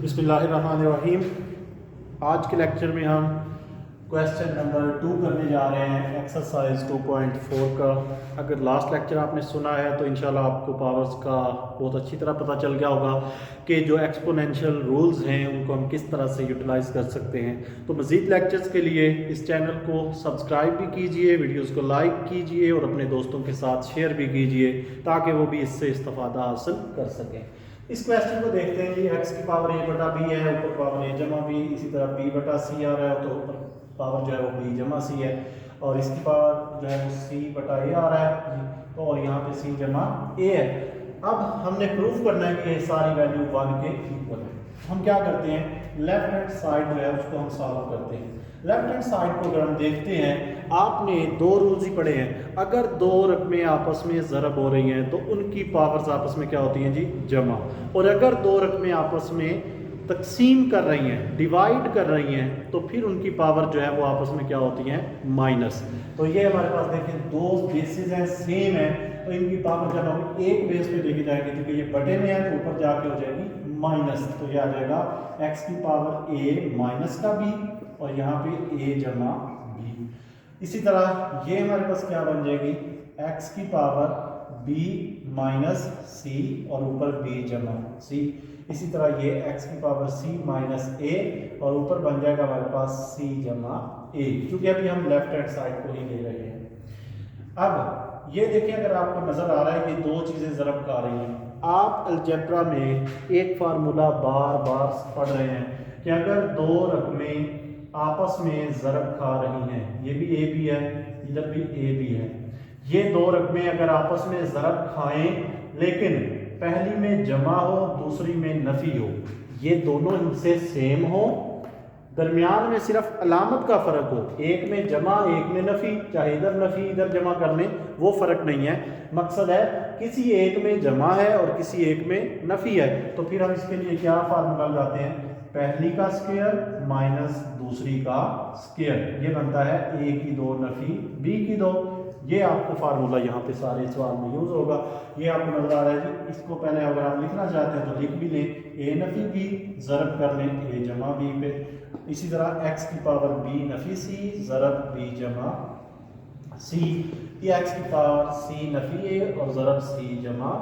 बिस्मिल्लाहिर्रहमानिर्रहीम। आज के लेक्चर में हम क्वेश्चन नंबर 2 करने जा रहे हैं, एक्सरसाइज 2.4 का। अगर लास्ट लेक्चर आपने सुना है तो इंशाल्लाह आपको पावर्स का बहुत अच्छी तरह पता चल गया होगा कि जो एक्सपोनेंशियल रूल्स हैं उनको हम किस तरह से यूटिलाइज़ कर सकते हैं। तो मज़ीद लेक्चर्स के लिए इस चैनल को सब्सक्राइब भी कीजिए, वीडियोज़ को लाइक कीजिए और अपने दोस्तों के साथ शेयर भी कीजिए ताकि वो भी इससे इस्तिफादा हासिल कर सकें। इस क्वेश्चन को देखते हैं जी। एक्स की पावर a बटा बी है, ऊपर पावर a जमा बी, इसी तरह b बटा c आ रहा है तो ऊपर पावर जो है वो b जमा c है, और इसकी पावर जो है वो c बटा a आ रहा है तो और यहाँ पे c जमा a है। अब हमने प्रूफ करना है कि ये सारी वैल्यू 1 के इक्वल है। हम क्या करते हैं, लेफ्ट हैंड साइड जो है उसको हम सॉल्व करते हैं। लेफ्ट हैंड साइड को अगर हम देखते हैं, आपने दो रूल्स ही पढ़े हैं। अगर दो रकमें आपस में ज़रब हो रही हैं तो उनकी पावर्स आपस में क्या होती हैं जी, जमा। और अगर दो रकमें आपस में तकसीम कर रही हैं, डिवाइड कर रही हैं, तो फिर उनकी पावर जो है वो आपस में क्या होती हैं, माइनस। तो ये हमारे पास देखें दो बेसिस हैं, सेम है, तो इनकी पावर जब हम एक बेस पे लेके जाएंगे, क्योंकि ये बटे में है तो ऊपर जाके हो जाएगी माइनस। तो ये आ जाएगा x की पावर a माइनस का b और यहाँ पे a जमा b। इसी तरह ये हमारे पास क्या बन जाएगी, x की पावर b माइनस c और ऊपर b जमा c। इसी तरह ये x की पावर c माइनस a और ऊपर बन जाएगा हमारे पास c जमा a, क्योंकि अभी हम लेफ्ट हैंड साइड को ही ले रहे हैं। अब ये देखिए, अगर आपको नजर आ रहा है कि दो चीजें ज़रब खा रही हैं, आप अलजेब्रा में एक फार्मूला बार बार पढ़ रहे हैं कि अगर दो रकमें आपस में ज़रब खा रही हैं, ये भी a भी है, इधर भी a भी है, ये दो रकमें अगर आपस में ज़रब खाएं लेकिन पहली में जमा हो दूसरी में नफी हो, ये दोनों इनसे सेम हो, दरमियान में सिर्फ अलामत का फ़र्क हो, एक में जमा एक में नफ़ी, चाहे इधर नफ़ी इधर जमा कर लें वो फ़र्क नहीं है। मकसद है किसी एक में जमा है और किसी एक में नफ़ी है, तो फिर हम इसके लिए क्या फार्मूला लगाते हैं, पहली का स्क्वायर माइनस दूसरी का स्क्वायर, ये बनता है a की दो नफ़ी b की दो। ये आपको फार्मूला यहाँ पे सारे सवाल में यूज़ होगा। ये आपको नजर आ रहा है जी। इसको पहले अगर आप लिखना चाहते हैं तो लिख भी लें, a नफ़ी b ज़रब कर लें a जमा b पे। इसी तरह x की पावर b नफ़ी c ज़रब b जमा c, ये x की पावर c नफ़ी a और ज़रब c जमा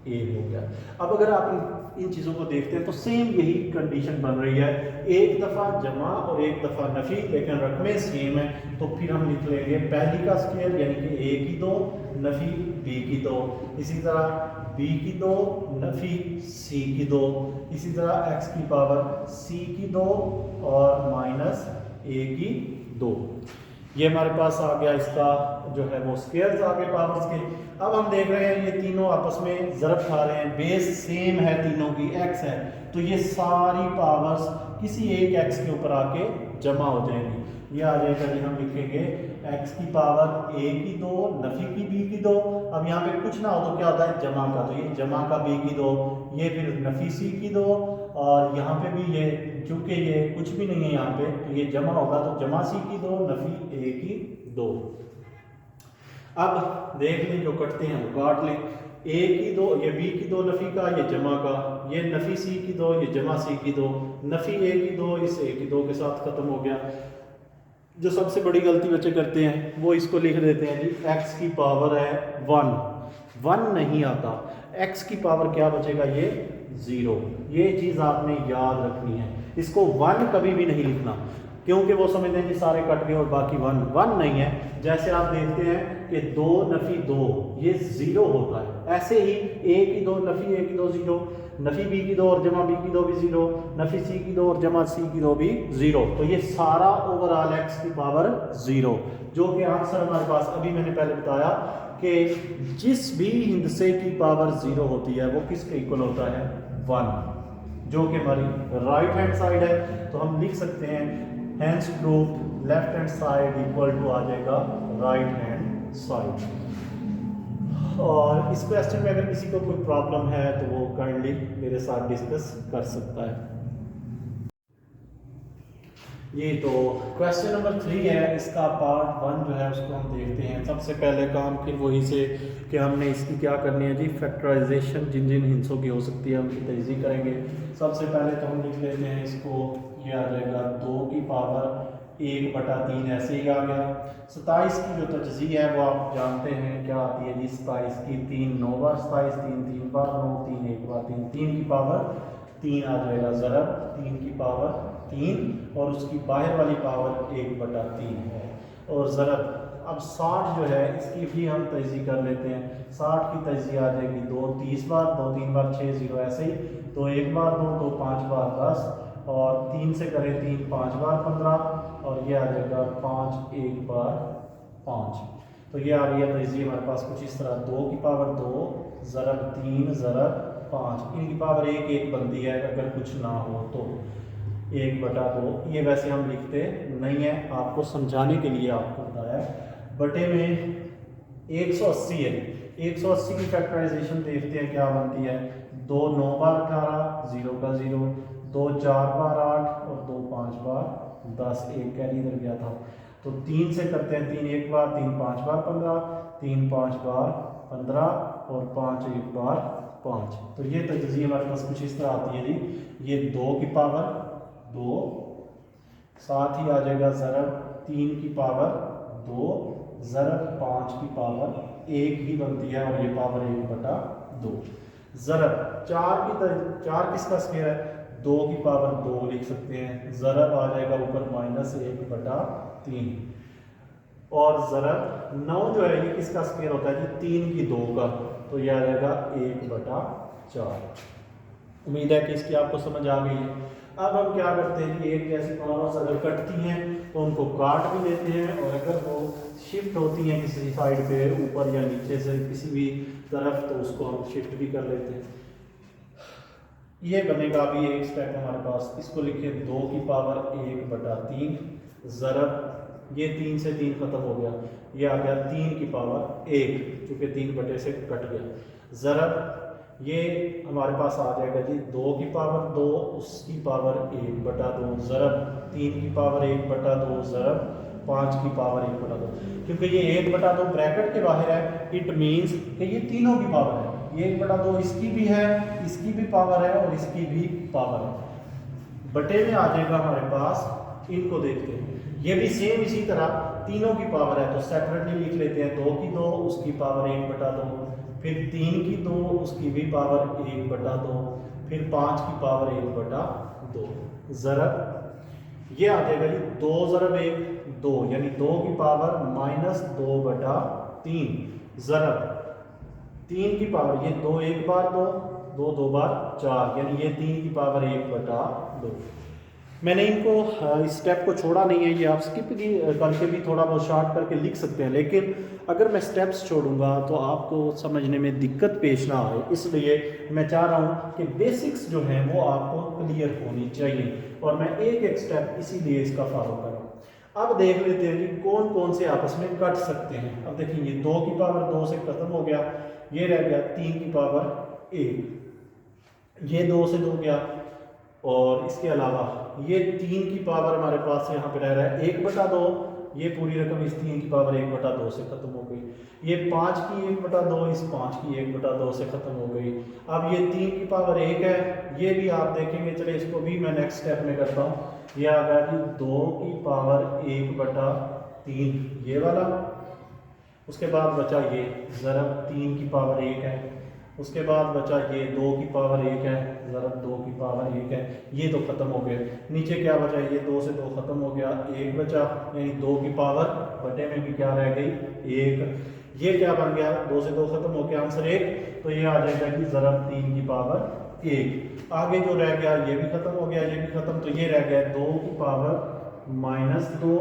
a हो गया। अब अगर आप इन चीज़ों को देखते हैं तो सेम यही कंडीशन बन रही है, एक दफ़ा जमा और एक दफ़ा नफ़ी, लेकिन रकमें सेम है। तो फिर हम लिख लेंगे पहली का स्क्वायर यानी कि a की दो नफ़ी b की दो, इसी तरह b की दो नफ़ी c की दो, इसी तरह x की पावर c की दो और माइनस a की दो। ये हमारे पास आ गया, इसका जो है वो स्क्वायर्स आ गए पावर्स के। अब हम देख रहे हैं ये तीनों आपस में ज़रब खा रहे हैं, बेस सेम है तीनों की, x है, तो ये सारी पावर्स किसी एक x के ऊपर आके जमा हो जाएंगी। ये आ जाएगा जी, हम लिखेंगे x की पावर a की दो नफ़ी की b की दो। अब यहाँ पे कुछ ना हो तो क्या होता है, जमा का, तो ये जमा का b की दो, ये फिर नफ़ी c की दो, और यहाँ पे भी ये चूंकि ये कुछ भी नहीं है यहाँ पे तो ये जमा होगा, तो जमा c की दो नफ़ी a की दो। अब देख लें, जो कटते हैं वो काट लें, a की दो ये b की दो नफ़ी का, ये जमा का, ये नफ़ी c की दो ये जमा c की दो, नफ़ी a की दो इस a की दो के साथ ख़त्म हो गया। जो सबसे बड़ी गलती बच्चे करते हैं वो इसको लिख देते हैं जी, x की पावर है 1 नहीं आता, x की पावर क्या बचेगा, ये 0। ये चीज़ आपने याद रखनी है, इसको 1 कभी भी नहीं लिखना, क्योंकि वो समझते हैं कि सारे कट गए और बाकी 1 नहीं है। जैसे आप देखते हैं कि 2 नफ़ी 2 ये 0 होता है, ऐसे ही a की दो नफ़ी a की दो 0, नफ़ी b की दो और जमा b की दो भी 0, नफ़ी c की दो और जमा c की दो भी 0। तो ये सारा ओवरऑल x की पावर 0, जो कि आंसर हमारे पास अभी मैंने पहले बताया कि जिस भी हिंदसे की पावर 0 होती है वो किसके इक्वल होता है, 1, जो कि हमारी राइट हैंड साइड है। तो हम लिख सकते हैं hence proof left hand side equal to आ जाएगा राइट हैंड साइड। और इस क्वेश्चन में अगर किसी को कोई प्रॉब्लम है तो वो काइंडली मेरे साथ डिस्कस कर सकता है। ये तो क्वेश्चन नंबर 3 है, इसका पार्ट 1 जो है उसको हम देखते हैं। सबसे पहले काम फिर वही से कि हमने इसकी क्या करनी है जी, फैक्टराइजेशन जिन जिन हिस्सों की हो सकती है उनकी तजज़ीह करेंगे। सबसे पहले तो हम लिख लेते हैं इसको, ये आ जाएगा 2 की पावर 1/3 ऐसे ही आ गया। 27 की जो तजज़ीह है वो आप जानते हैं क्या आती है जी, 27 की 3 9 बार 27, 3 3 बार 9, 3 1 बार 3, 3 की पावर 3 आ जाएगा ज़रब 3 की पावर 3 और उसकी बाहर वाली पावर 1/3 है। और ज़रब अब 60 जो है इसकी भी हम तजज़ीह कर लेते हैं। 60 की तजज़ीह आ जाएगी 2 30 बार 2 3 बार 6 0 ऐसे ही, 2 1 बार 2 2 5 बार 10 और 3 से करें 3 5 बार 15 और ये आ जाएगा 5 1 बार 5। तो ये आ रही है तजज़ीह हमारे पास कुछ इस तरह, 2 की पावर 2 ज़रब 3 ज़रब 5, इनकी पावर 1 1 बनती है अगर कुछ ना हो तो 1/2। ये वैसे हम लिखते नहीं है, आपको समझाने के लिए आपको बताया। बटे में 180 है, 180 की फैक्टराइजेशन देखते हैं क्या बनती है। 2 9 बार 18 0 का 0, 2 4 बार 8 और 2 5 बार 10, एक कैरी इधर गया था। तो 3 से करते हैं, 3 1 बार 3 5 बार 15, 3 5 बार 15 और 5 1 बार 5। तो ये तजज़ीह हमारे पास कुछ इस तरह आती है जी। ये 2 की पावर 2, साथ ही आ जाएगा ज़रब 3 की पावर 2 ज़रब 5 की पावर 1 ही बनती है और ये पावर 1/2। ज़रब 4 किसका स्क्वायर है, 2 की पावर 2 लिख सकते हैं। ज़रब आ जाएगा ऊपर -1/3 और ज़रब 9 जो है ये किसका स्क्वायर होता है जी, 3 की 2 का, तो ये आ जाएगा 1/4। उम्मीद है कि इसकी आपको समझ आ गई है। अब हम क्या करते हैं कि एक जैसी पावर्स अगर कटती हैं तो उनको काट भी लेते हैं और अगर वो शिफ्ट होती हैं किसी साइड पे ऊपर या नीचे से किसी भी तरफ तो उसको हम शिफ्ट भी कर लेते हैं। ये बनेगा अभी एक स्टेप हमारे पास, इसको लिखे 2 की पावर 1/3 ज़रब ये 3 से 3 खत्म हो गया, ये आ गया 3 की पावर 1 चूँकि 3 बटे से कट गया। ज़रब ये हमारे पास आ जाएगा जी 2 की पावर 2 उसकी पावर 1/2 ज़रब 3 की पावर 1/2 ज़रब 5 की पावर 1/2। क्योंकि ये 1/2 ब्रैकेट के बाहर है, इट मीन्स कि ये तीनों की पावर है। ये 1/2 इसकी भी है, इसकी भी पावर है और इसकी भी पावर है। बटे में आ जाएगा हमारे पास, इनको देखते हैं, ये भी सेम इसी तरह तीनों की पावर है तो सेपरेटली लिख लेते हैं। 2 की 2 उसकी पावर 1/2, फिर 3 की 2 उसकी भी पावर 1/2, फिर 5 की पावर 1/2 ज़रब ये आ जाएगा जी 2 ज़रब 1 2 यानी 2 की पावर -2/3 ज़रब 3 की पावर ये 2 1 बार 2 2 2 बार 4 यानी ये 3 की पावर 1/2। मैंने इनको इस स्टेप को छोड़ा नहीं है, ये आप स्किप भी करके भी थोड़ा बहुत शॉर्ट करके लिख सकते हैं, लेकिन अगर मैं स्टेप्स छोड़ूंगा तो आपको समझने में दिक्कत पेश ना आए, इसलिए मैं चाह रहा हूँ कि बेसिक्स जो हैं वो आपको क्लियर होनी चाहिए और मैं एक एक स्टेप इसीलिए इसका फॉलो कर रहा हूँ। अब देख लेते हैं कि कौन कौन से आपस में कट सकते हैं। अब देखिए ये 2 की पावर 2 से खत्म हो गया, ये रह गया 3 की पावर 1, ये 2 से 2 गया और इसके अलावा ये 3 की पावर हमारे पास यहाँ पे रह रहा है 1/2, ये पूरी रकम इस 3 की पावर 1/2 से खत्म हो गई। ये 5 की 1/2 इस 5 की 1/2 से खत्म हो गई। अब ये 3 की पावर 1 है, ये भी आप देखेंगे, चले इसको भी मैं नेक्स्ट स्टेप में करता हूँ। ये आ गया कि 2 की पावर 1/3 ये वाला, उसके बाद बचा ये ज़रब 3 की पावर 1 है, उसके बाद बचा ये 2 की पावर 1 है ज़रब 2 की पावर 1 है, ये तो खत्म हो गए। नीचे क्या बचा, ये 2 से 2 खत्म हो गया, 1 बचा यानी 2 की पावर बटे में भी क्या रह गई 1। ये क्या बन गया, 2 से 2 खत्म हो गया, आंसर 1, तो ये आ जाएगा कि ज़रब 3 की पावर 1। आगे जो रह गया ये भी खत्म हो गया, ये भी खत्म, तो ये रह गया 2 की पावर -2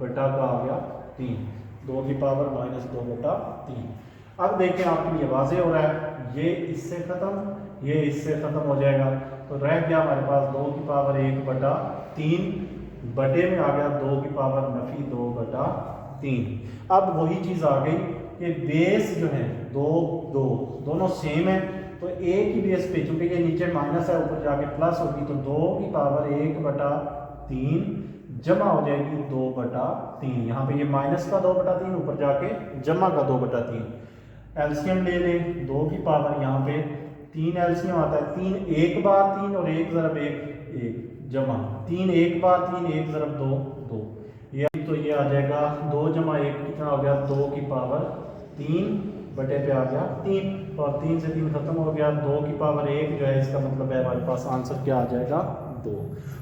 बटा का आ गया 3, 2 की पावर -2/3। अब देखें आपके लिए वाज़ेह हो रहा है, ये इससे खत्म, ये इससे खत्म हो जाएगा, तो रह गया हमारे पास 2 की पावर 1/3 बटे में आ गया 2 की पावर नफी 2/3। अब वही चीज़ आ गई कि बेस जो है दो दो दोनों सेम है, तो एक ही बेस पे चूंकि ये नीचे माइनस है ऊपर जाके प्लस होगी, तो 2 की पावर 1/3 जमा हो जाएगी 2/3। यहाँ पे ये माइनस का 2/3 ऊपर जाके जमा का 2/3। एलसीएम ले लें 2 की पावर, यहाँ पे 3 एलसीएम आता है, 3 एक बार 3 और 1 ज़रब 1 1 जमा 3 एक बार 3 1 ज़रब 2 2। ये तो ये आ जाएगा 2 जमा 1 कितना हो गया 2 की पावर 3 बटे पे आ गया 3 और 3 से 3 खत्म हो गया 2 की पावर 1 जो है इसका मतलब है हमारे पास आंसर क्या आ जाएगा 2।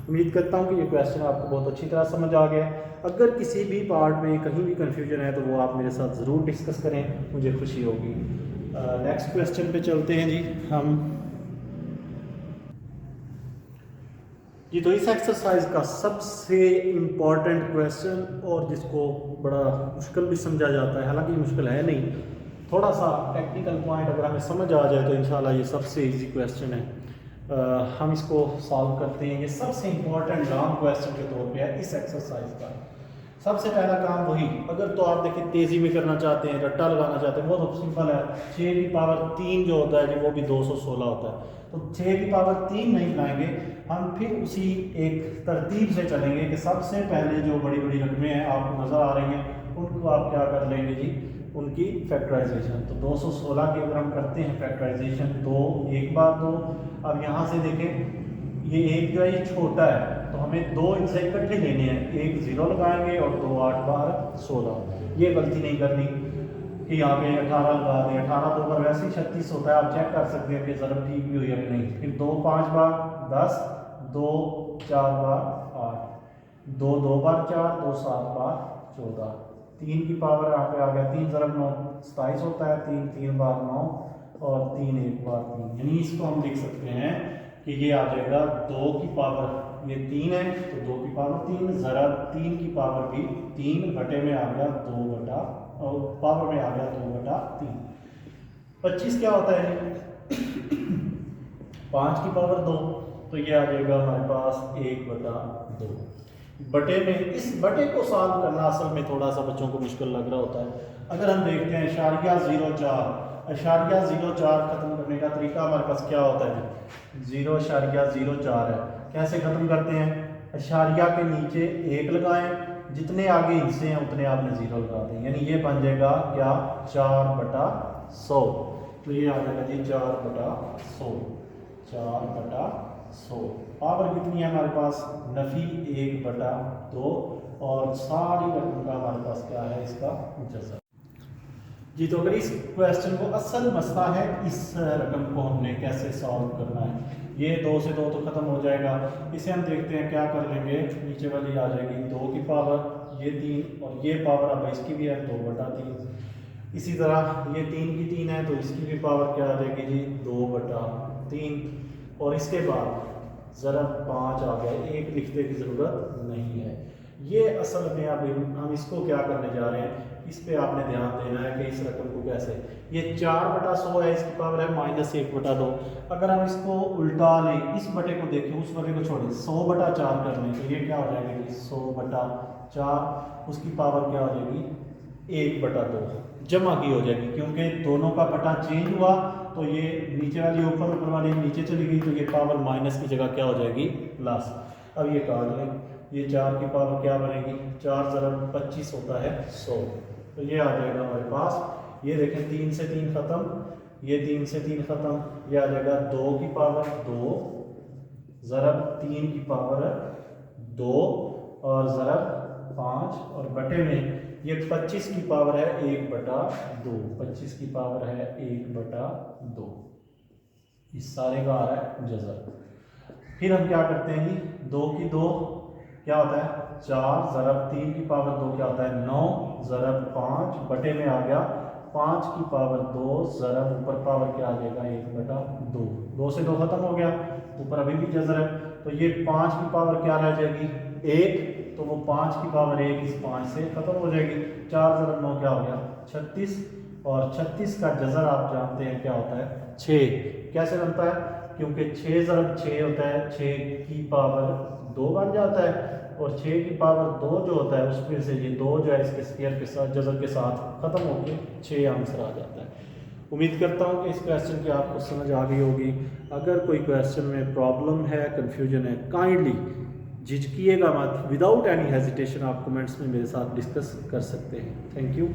उम्मीद करता हूँ कि ये क्वेश्चन आपको बहुत अच्छी तरह समझ आ गया। अगर किसी भी पार्ट में कहीं भी कंफ्यूजन है तो वो आप मेरे साथ ज़रूर डिस्कस करें, मुझे खुशी होगी। नेक्स्ट क्वेश्चन पे चलते हैं जी हम जी। तो इस एक्सरसाइज का सबसे इम्पॉर्टेंट क्वेश्चन और जिसको बड़ा मुश्किल भी समझा जाता है, हालांकि मुश्किल है नहीं, थोड़ा सा टेक्निकल पॉइंट अगर हमें समझ आ जाए तो इंशाल्लाह ये सबसे इजी क्वेश्चन है। हम इसको सॉल्व करते हैं। ये सबसे इम्पॉर्टेंट लॉन्ग क्वेश्चन के तौर पे है इस एक्सरसाइज का। सबसे पहला काम वही, अगर तो आप देखिए तेज़ी में करना चाहते हैं, रट्टा लगाना चाहते हैं, बहुत सिंपल है। 6 की पावर 3 जो होता है जी वो भी 216 होता है, तो 6 की पावर 3 नहीं लाएंगे हम, फिर उसी एक तरतीब से चलेंगे कि सबसे पहले जो बड़ी बड़ी रकमें हैं आपको नज़र आ रही हैं उनको आप क्या कर लेंगे जी, उनकी फैक्टराइजेशन। तो 216 की अगर हम करते हैं फैक्टराइजेशन 2 एक बार 2, अब यहाँ से देखें ये एक जो है ये छोटा है तो हमें 2 इनसे इकट्ठे लेने हैं, एक 0 लगाएंगे और 2 8 बार 16। ये गलती नहीं करनी कि यहाँ पे 18 लगा दें, 18 2 बार वैसे ही 36 होता है, आप चेक कर सकते हैं कि ज़रब ठीक भी हुई है कि नहीं। फिर 2 5 बार 10, 2 4 बार 8, 2 2 बार 4, 2 7 बार 14, 3 की पावर यहाँ पे आ गया 3 ज़रब 9 27 होता है, 3 3 बार 9 और 3 1 बार 3, यानी इसको हम लिख सकते हैं कि ये आ जाएगा 2 की पावर, ये 3 है तो 2 की पावर 3 ज़रब 3 की पावर भी 3 बटे में आ गया 2 बटा और पावर में आ गया 2/3। 25 क्या होता है 5 की पावर 2, तो ये आ जाएगा हमारे पास 1/2 बटे में। इस बटे को सॉल्व करना असल में थोड़ा सा बच्चों को मुश्किल लग रहा होता है। अगर हम देखते हैं *04 खत्म करने का तरीका हमारे पास क्या होता है, 0.04 है। कैसे खत्म करते हैं, अशारिया के नीचे 1 लगाएं, जितने आगे हिस्से हैं उतने आपने 0 लगा दें, यानी ये बन जाएगा क्या 4/100। तो ये आ जाएगा जी 4/100, 4/100। पावर कितनी है हमारे पास, नफी 1/2 और सारी रकम का हमारे पास क्या है इसका जज़र जी। तो अगर इस क्वेश्चन को असल मसला है इस रकम को हमने कैसे सॉल्व करना है, ये 2 से 2 तो ख़त्म हो जाएगा, इसे हम देखते हैं क्या कर लेंगे। नीचे वाली आ जाएगी 2 की पावर, ये 3 और ये पावर अब इसकी भी है 2/3। इसी तरह ये 3 की 3 है तो इसकी भी पावर क्या आ जाएगी जी 2/3। और इसके बाद ज़रब 5 आ गया, 1 लिखने की ज़रूरत नहीं है। ये असल में अब हम इसको क्या करने जा रहे हैं, इस पे आपने ध्यान देना है कि इस रकम को कैसे, ये 4/100 है, इसकी पावर है -1/2। अगर हम इसको उल्टा लें, इस बटे को देखें उस बटे को छोड़ें, 100/4 कर लें तो ये क्या हो जाएगा जी 100/4, उसकी पावर क्या हो जाएगी 1/2 जमा की हो जाएगी, क्योंकि दोनों का बटा चेंज हुआ तो ये नीचे वाली ऊपर वाली नीचे चली गई तो ये पावर माइनस की जगह क्या हो जाएगी प्लस। अब ये काट लें, ये 4 की पावर क्या बनेगी, 4 ज़रब 25 होता है 100, तो ये आ जाएगा हमारे पास। ये देखें 3 से 3 ख़त्म, ये 3 से 3 ख़त्म, ये आ जाएगा 2 की पावर 2 ज़रब 3 की पावर 2 और ज़रब 5 और बटे में ये 25 की पावर है 1/2, 25 की पावर है 1/2, इस सारे का आ रहा है जज़र। फिर हम क्या करते हैं जी, 2 की 2 क्या होता है 4 ज़रब 3 की पावर 2 क्या होता है 9 ज़रब 5 बटे में आ गया 5 की पावर 2 ज़रब ऊपर पावर क्या आ जाएगा 1/2। 2 से 2 खत्म हो गया, ऊपर अभी भी जज़र है तो ये 5 की पावर क्या रह जाएगी 1, तो वो 5 की पावर 1 इस 5 से खत्म हो जाएगी। 4 ज़रब 9 क्या हो गया 36 और 36 का जज़र आप जानते हैं क्या होता है 6। कैसे बनता है, क्योंकि 6 ज़रब 6 होता है 6 की पावर 2 बन जाता है और 6 की पावर 2 जो होता है उसमें से ये 2 जो है इसके स्क्वायर के साथ जज़र के साथ ख़त्म होकर 6 आंसर आ जाता है। उम्मीद करता हूँ कि इस क्वेश्चन की आपको समझ आ गई होगी। अगर कोई क्वेश्चन में प्रॉब्लम है, कन्फ्यूजन है, काइंडली झिझकिएगा मत, विदाउट एनी हेजिटेशन आप कमेंट्स में मेरे साथ डिस्कस कर सकते हैं। Thank you.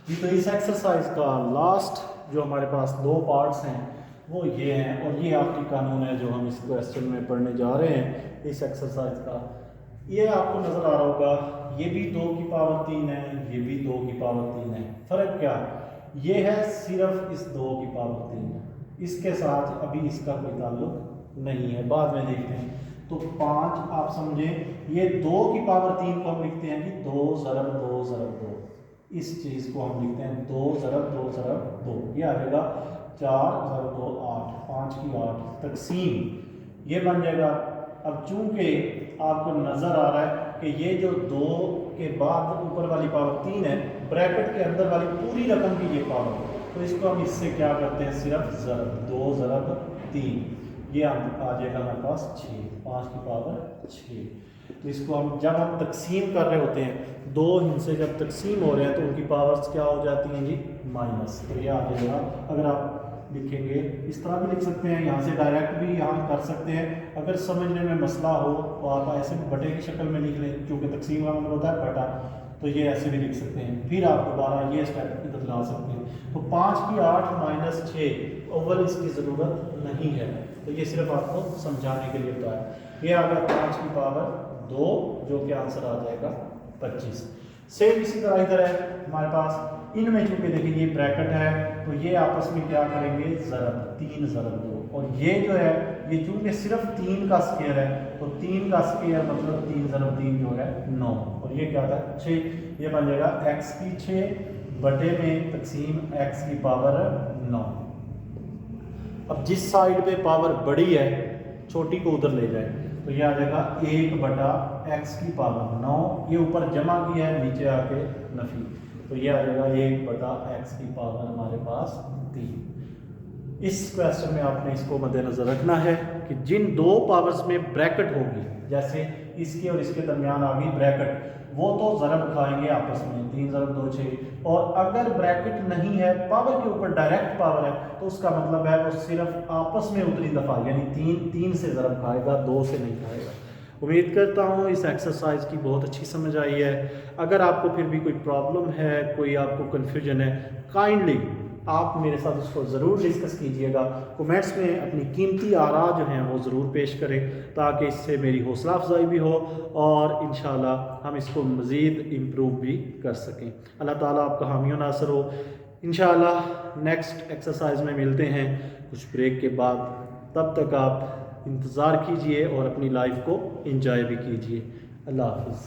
जी तो इस एक्सरसाइज का लास्ट जो हमारे पास 2 पार्ट्स हैं वो ये हैं, और ये आखिरी कानून है जो हम इस क्वेश्चन में पढ़ने जा रहे हैं इस एक्सरसाइज का। ये आपको नज़र आ रहा होगा, ये भी 2 की पावर 3 है, ये भी 2 की पावर 3 है। फ़र्क क्या है? ये है सिर्फ इस 2 की पावर 3 है, इसके साथ अभी इसका कोई ताल्लुक नहीं है, बाद में देखते हैं। तो 5 आप समझे, ये 2 की पावर 3 को हम लिखते हैं कि 2 ज़रब 2 ज़रब 2, इस चीज़ को हम लिखते हैं 2 ज़रब 2 ज़रब 2, ये आ जाएगा 4 ज़रब 2 8, 5 की 8 तकसीम ये बन जाएगा। अब चूंकि आपको नज़र आ रहा है कि ये जो 2 के बाद ऊपर वाली पावर 3 है, ब्रैकेट के अंदर वाली पूरी रकम की ये पावर, तो इसको हम इससे क्या करते हैं, सिर्फ ज़रब 2 ज़रब 3, ये आ जाएगा हमारे पास 6, 5 की पावर 6। तो इसको हम जब हम तकसीम कर रहे होते हैं, 2 हिस्से जब तकसीम हो रहे हैं तो उनकी पावर्स क्या हो जाती हैं जी, माइनस। तो ये आ जाएगा, अगर आप लिखेंगे इस तरह भी लिख सकते हैं, यहाँ से डायरेक्ट भी यहाँ कर सकते हैं। अगर समझने में मसला हो तो आप ऐसे भी बटे की शक्ल में लिख लें, क्योंकि तकसीम का मतलब होता है बटा, तो ये ऐसे भी लिख सकते हैं। फिर आप दोबारा ये स्टेप इधर ला सकते हैं। तो 5 की 8 माइनस 6, ओवल इसकी ज़रूरत नहीं है, तो ये सिर्फ आपको समझाने के लिए बताया। ये आ गया 5 की पावर 2, जो कि आंसर आ जाएगा 25। सेम इसी तरह इधर है हमारे पास, इनमें चूंकि देखिए ये ब्रैकेट है, तो ये आपस में क्या करेंगे, ज़रब 3 ज़रब 2, और ये जो है ये चूंकि सिर्फ 3 का स्क्वायर है, तो 3 का स्क्वायर मतलब 3 ज़रब 3 जो है 9, और ये क्या था 6, ये बन जाएगा x की 6 बटे में तकसीम x की पावर 9। अब जिस साइड पे पावर बड़ी है, छोटी को उधर ले जाए, तो ये आ जाएगा 1 बटा x की पावर 9, ये ऊपर जमा किया है, नीचे आके नफी, तो ये आ जाएगा 1 बटा x की पावर हमारे पास 3। इस क्वेश्चन में आपने इसको मद्देनजर रखना है कि जिन 2 पावर्स में ब्रैकेट होगी, जैसे इसके और इसके दरमियान आ गई ब्रैकेट, वो तो ज़रब खाएंगे आपस में, 3 ज़रब 2 6, और अगर ब्रैकेट नहीं है, पावर के ऊपर डायरेक्ट पावर है, तो उसका मतलब है वो सिर्फ आपस में उतनी दफ़ा, यानी 3 से ज़रब खाएगा, 2 से नहीं खाएगा। उम्मीद करता हूँ इस एक्सरसाइज की बहुत अच्छी समझ आई है। अगर आपको फिर भी कोई प्रॉब्लम है, कोई आपको कन्फ्यूजन है, काइंडली आप मेरे साथ उसको ज़रूर डिस्कस कीजिएगा। कमेंट्स में अपनी कीमती आरा जो हैं वो ज़रूर पेश करें, ताकि इससे मेरी हौसला अफजाई भी हो और इंशाल्लाह हम इसको मज़ीद इम्प्रूव भी कर सकें। अल्लाह ताला आपका हामी व नासर हो। इंशाल्लाह नेक्स्ट एक्सरसाइज में मिलते हैं कुछ ब्रेक के बाद। तब तक आप इंतज़ार कीजिए और अपनी लाइफ को एंजॉय भी कीजिए। अल्लाह हाफ़िज़।